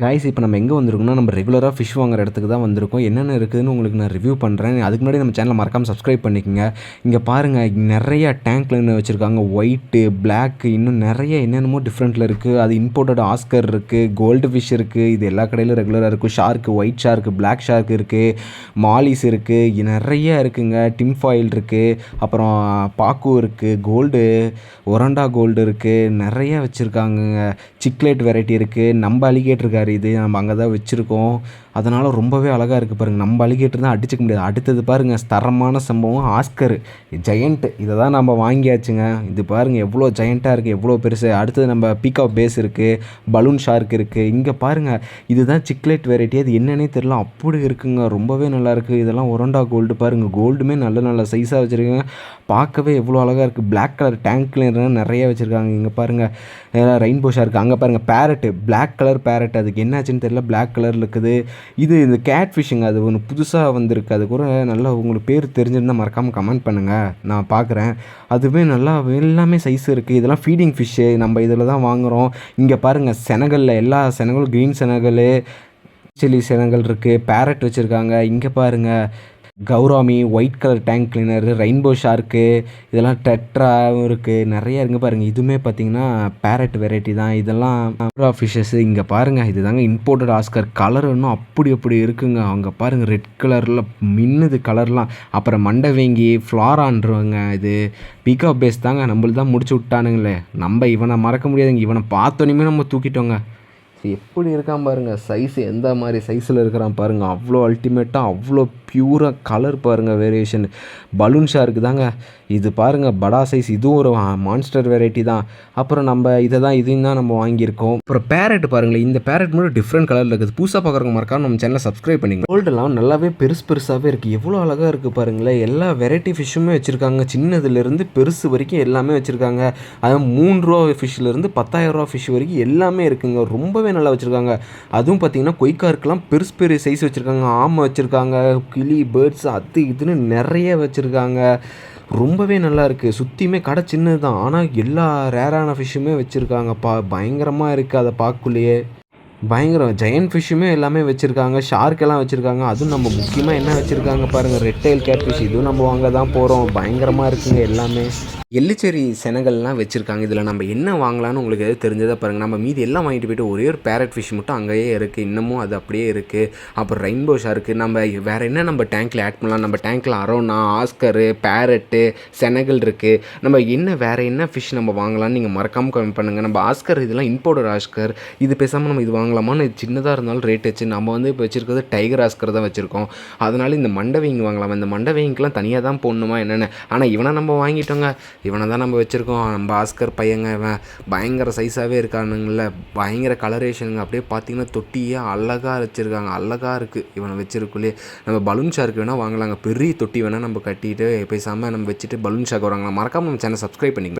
Guys இப்போ நம்ம எங்கே வந்திருக்கோம்னா, நம்ம ரெகுலராக ஃபிஷ் வாங்குற இடத்துக்கு தான் வந்திருக்கோம். என்னென்ன இருக்குதுன்னு உங்களுக்கு நான் ரிவ்யூ பண்ணுறேன். அதுக்கு முன்னாடி நம்ம சேனலை மறக்காமல் சப்ஸ்கிரைப் பண்ணிக்கோங்க. இங்கே பாருங்கள், நிறைய டேங்க்ல வச்சுருக்காங்க. ஒயிட்டு, பிளாக்கு, இன்னும் நிறைய என்னென்னமோ டிஃப்ரெண்ட்டில் இருக்குது. அது இம்போர்ட்டட் ஆஸ்கர் இருக்குது, கோல்டு ஃபிஷ் இருக்குது. இது எல்லா கடையிலும் ரெகுலராக இருக்கும். Shark, white shark, black shark இருக்குது, மாலிஸ் இருக்குது, நிறைய இருக்குங்க. டின் ஃபாயில் இருக்குது, அப்புறம் பாக்கு இருக்குது, கோல்டு, ஒரண்டா கோல்டு இருக்குது, நிறைய வச்சுருக்காங்கங்க. சிக்லேட் வெரைட்டி இருக்குது. நம்ம அலிகேட்டர் இருக்காரு, இது நம்ம அங்கே தான் வச்சுருக்கோம். அதனால் ரொம்பவே அழகாக இருக்குது பாருங்கள். நம்ம அலிகேட்டர் தான் அடிச்சுக்க முடியாது. அடுத்தது பாருங்கள், தரமான சம்பவம் ஆஸ்கர் ஜெயண்ட். இதை தான் நம்ம வாங்கியாச்சுங்க. இது பாருங்கள் எவ்வளோ ஜெயண்ட்டாக இருக்குது, எவ்வளோ பெருசு. அடுத்தது நம்ம பீகாக் பேஸ் இருக்குது, பலூன் ஷார்க் இருக்குது. இங்கே பாருங்கள், இதுதான் சிக்லேட் வெரைட்டி. அது என்னன்னே தெரியல, அப்படி இருக்குங்க. ரொம்பவே நல்லாயிருக்கு. இதெல்லாம் ஒரண்டா கோல்டு பாருங்கள். கோல்டுமே நல்ல நல்ல சைஸாக வச்சுருக்காங்க. பார்க்கவே எவ்வளோ அழகாக இருக்குது. பிளாக் கலர் டேங்க்ல நிறைய வச்சுருக்காங்க. இங்கே பாருங்கள், ரெயின்போ ஷார்க். அங்கே பாருங்கள் பேரட்டு, பிளாக் கலர் பேரட். அதுக்கு என்னாச்சுன்னு தெரியல, பிளாக் கலரில் இருக்குது. இந்த கேட் ஃபிஷ்ஷுங்க. அது ஒன்று புதுசாக வந்திருக்கு. அது கூட நல்லா உங்களுக்கு பேர் தெரிஞ்சிருந்தால் மறக்காமல் கமெண்ட் பண்ணுங்கள், நான் பார்க்குறேன். அதுவே நல்லா எல்லாமே சைஸ் இருக்குது. இதெல்லாம் ஃபீடிங் ஃபிஷ்ஷு, நம்ம இதில் தான் வாங்குகிறோம். இங்கே பாருங்கள், செனகலில் எல்லா செனகலும் க்ரீன் செனகல், சில்லி செனகல் இருக்குது. பேரட் வச்சுருக்காங்க. இங்கே பாருங்கள், gourami, white colour tank cleaner, rainbow shark, இதெல்லாம் டெட்ராவும் இருக்குது. நிறைய இருக்குது பாருங்கள். இதுவுமே பார்த்திங்கன்னா பேரட் வெரைட்டி தான். இதெல்லாம் ஃபிஷ்ஷஸ். இங்கே பாருங்கள், இது தாங்க இம்போர்ட்டட் ஆஸ்கர். கலர் இன்னும் அப்படி இருக்குங்க. அங்கே பாருங்கள், ரெட் கலரில் மின்னுது கலர்லாம். அப்புறம் மண்டவேங்கி, ஃப்ளாரான்றவங்க. இது பீகாக் பேஸ் தாங்க. நம்மளுக்கு தான் முடிச்சு விட்டானுங்களே. நம்ம இவனை மறக்க முடியாதுங்க. இவனை பார்த்தோன்னே நம்ம தூக்கிட்டோங்க. எப்படி இருக்கான் பாருங்கள், சைஸ் எந்த மாதிரி சைஸில் இருக்கிறான் பாருங்கள். அவ்வளோ அல்டிமேட்டாக, அவ்வளோ பியூராக கலர் பாருங்கள், வேரியேஷன். பலூன் ஷார்க்கு தாங்க இது பாருங்கள், படா சைஸ். இதுவும் ஒரு மான்ஸ்டர் வெரைட்டி தான். அப்புறம் நம்ம இதையும் தான் நம்ம வாங்கியிருக்கோம். அப்புறம் பேரட் பாருங்களேன். இந்த பேரட் மட்டும் டிஃப்ரெண்ட் கலரில் இருக்குது. புதுசாக பார்க்குறவங்க மறக்காம நம்ம சேனலை சப்ஸ்கிரைப் பண்ணிங்க. கோல்டெல்லாம் நல்லாவே பெருசாகவே இருக்குது. எவ்வளோ அழகாக இருக்குது பாருங்களேன். எல்லா வெரைட்டி ஃபிஷ்ஷுமே வச்சுருக்காங்க. சின்னதுலேருந்து பெருசு வரைக்கும் எல்லாமே வச்சுருக்காங்க. அதாவது 3 ரூபா ஃபிஷ்லேருந்து 10,000 ரூபா ஃபிஷ் வரைக்கும் எல்லாமே இருக்குங்க. ரொம்பவே நல்லா வச்சுருக்காங்க. அதுவும் பார்த்தீங்கன்னா கொய்கார்க்கெலாம் பெரிய சைஸ் வச்சுருக்காங்க. ஆமை வச்சுருக்காங்க, கிளி, பேர்ட்ஸ், அது இதுன்னு நிறைய வச்சுருக்காங்க. ரொம்பவே நல்லா இருக்குது. சுற்றியுமே கடை சின்னது தான், ஆனால் எல்லா ரேரான ஃபிஷ்ஷுமே வச்சுருக்காங்க. பயங்கரமாக இருக்குது. அதை பார்க்கக்குள்ளேயே பயங்கரம். ஜெயண்ட் ஃபிஷ்ஷுமே எல்லாமே வச்சுருக்காங்க. ஷார்க்கெல்லாம் வச்சுருக்காங்க. அதுவும் நம்ம முக்கியமாக என்ன வச்சுருக்காங்க பாருங்கள், ரெட் டெயில் கேட் ஃபிஷ். இதுவும் நம்ம வாங்க தான் போகிறோம். பயங்கரமாக இருக்குங்க எல்லாமே. எள்ளுச்சேரி செனகல்லாம் வச்சுருக்காங்க. இதில் நம்ம என்ன வாங்கலான்னு உங்களுக்கு எதாவது தெரிஞ்சதாக பாருங்கள். நம்ம மீதி எல்லாம் வாங்கிட்டு போய்ட்டு ஒரே ஒரு பேரட் ஃபிஷ் மட்டும் அங்கேயே இருக்குது. இன்னமும் அது அப்படியே இருக்குது. அப்புறம் ரெயின்போ ஷார்க்கு. நம்ம வேறு என்ன நம்ம டேங்க்கில் ஆட் பண்ணலாம்? நம்ம டேங்க்கில் அரோனா, ஆஸ்கரு, பேரட்டு, செனகல் இருக்குது. நம்ம வேறு என்ன ஃபிஷ் நம்ம வாங்கலாம்னு நீங்கள் மறக்காமல் கமெண்ட் பண்ணுங்கள். நம்ம ஆஸ்கர் இதெல்லாம் இம்போர்ட்டட் ஆஸ்கர். இது பேசாமல் நம்ம இது வாங்கலாமான்னு, இது சின்னதாக இருந்தாலும் ரேட் வச்சு. நம்ம இப்போ வச்சுருக்கிறது டைகர் ஆஸ்கர் தான் வச்சுருக்கோம். அதனால் இந்த மண்டவேங்க வாங்கலாமா? இந்த மண்டவேங்கெலாம் தனியாக தான் போடணுமா என்னென்ன? ஆனால் இவனை நம்ம வாங்கிட்டோங்க. இவனை தான் நம்ம வச்சுருக்கோம். நம்ம ஆஸ்கர் பையங்க. இவன் பயங்கர சைஸாகவே இருக்கானுங்கள. பயங்கர கலரேஷனுங்க. அப்படியே பார்த்தீங்கன்னா தொட்டியே அழகாக வச்சுருக்காங்க. அழகாக இருக்குது இவனை வச்சுருக்குள்ளே. நம்ம பலூன் ஷார்க் வேணால் வாங்கலாங்க. பெரிய தொட்டி வேணால் நம்ம கட்டிட்டு பேசாமல் நம்ம வச்சுட்டு பலூன் ஷார்க் வராங்களா. மறக்காமல் நம்ம சேனல் சப்ஸ்கிரைப் பண்ணிக்கலாம்.